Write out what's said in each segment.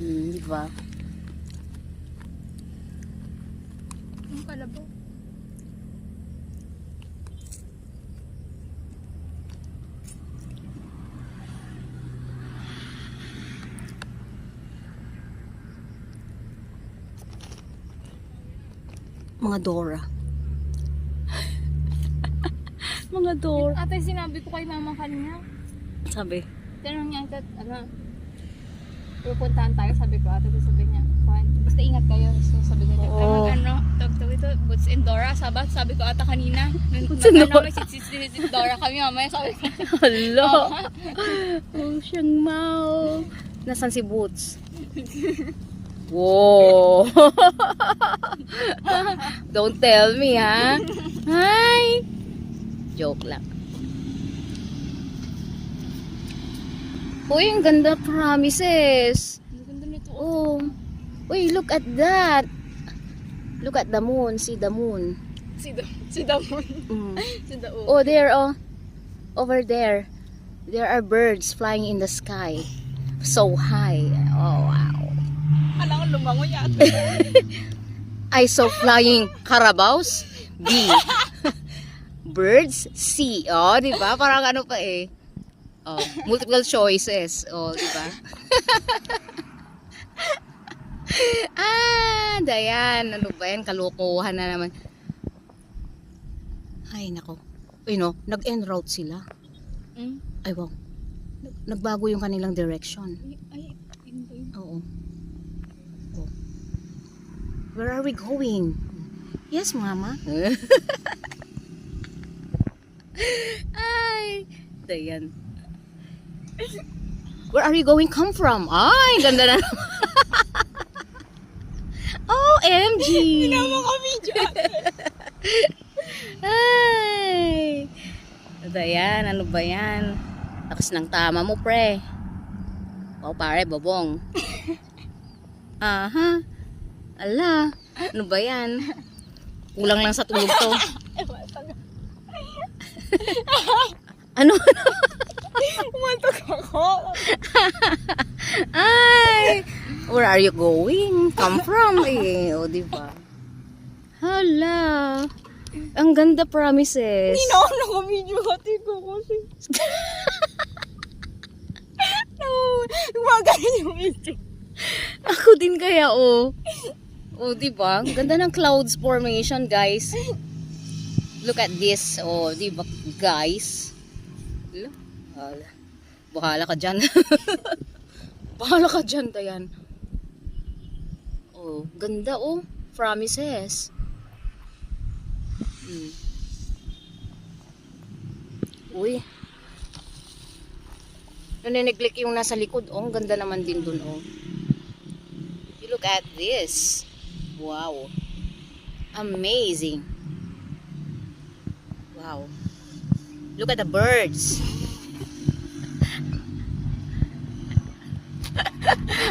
Di ba? Ang kalabaw. Mga Dora. Mga Dora. Ate, sinabi ko kay mama kanina. Sabi, Tanong niya, pupuntahan tayo, sabi ko ate, sabi niya, fine. Basta ingat kayo, so sabi niya, Oo. tawag ito, Boots and Dora, sabi ko ata kanina, Boots and Dora. may sit Dora kami mamaya, sabi ko, hello. Oh, siyang mau. Nasaan si Boots? Wow. Don't tell me, ha? Hi. Joke lang. Uy, ang ganda promises. ang ganda nito. Oh. Uy, look at that. Look at the moon. See the moon. Si Damon, Mm. si Dao. Oh, there, oh. Over there. There are birds flying in the sky. So high. Oh, wow. Alam ko lumango yata. I saw flying carabaos. B. Birds. C. Oh, di ba? Parang ano pa eh. Oh, multiple choices. Oh, di ba? Dayan. Ano ba yan? Kalokohan na naman. Ay, nako. Uy, no? Nag-en-route sila. Hmm? Ay, wow. Nagbago yung kanilang direction. Ay, yun ba yun? Oo. Oh. Where are we going? Yes, Mama. Ay, dayan. Where are you going come from? Ay, ganda na. OMG. Tinawa ka video. Ay. Dayan, ano ba yan? Lakas ng tama mo, pre. Wow, pare, bobong. Aha. Ala, ano ba yan? Kulang lang sa tulog to. Ano? Umantok ako. Ay! Where are you going? Come from? Eh, o, diba? Hala. Ang ganda promises. Tinawa na ka video hati ko kasi. No, gumagano yung video. Ako din kaya, oh. O, diba? Ang ganda ng clouds formation, guys. Look at this. Oh, diba, guys? Hala. Bahala ka dyan. Bahala ka dyan, Dayan. Oh, ganda, oh. Promises. Uy. Nanineglect yung nasa likod. Oh, ang ganda naman din dun, oh. You look at this. Wow. Amazing. Wow. Look at the birds.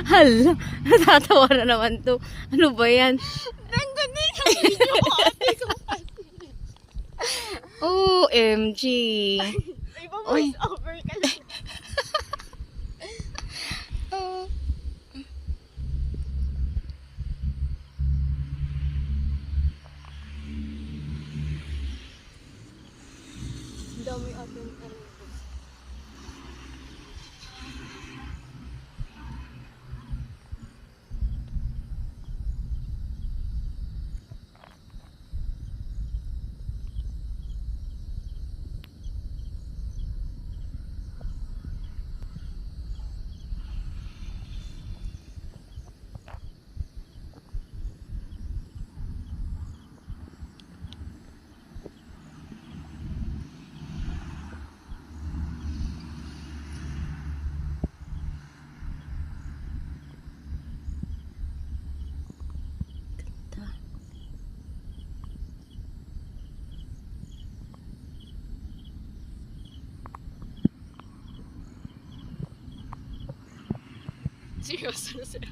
Hala, natatawa na naman to. Ano ba yan? Ang ganda yung video hati ko kasi. OMG. Iba voice over ka lang. Ang dami ating ano. Seryoso na sila.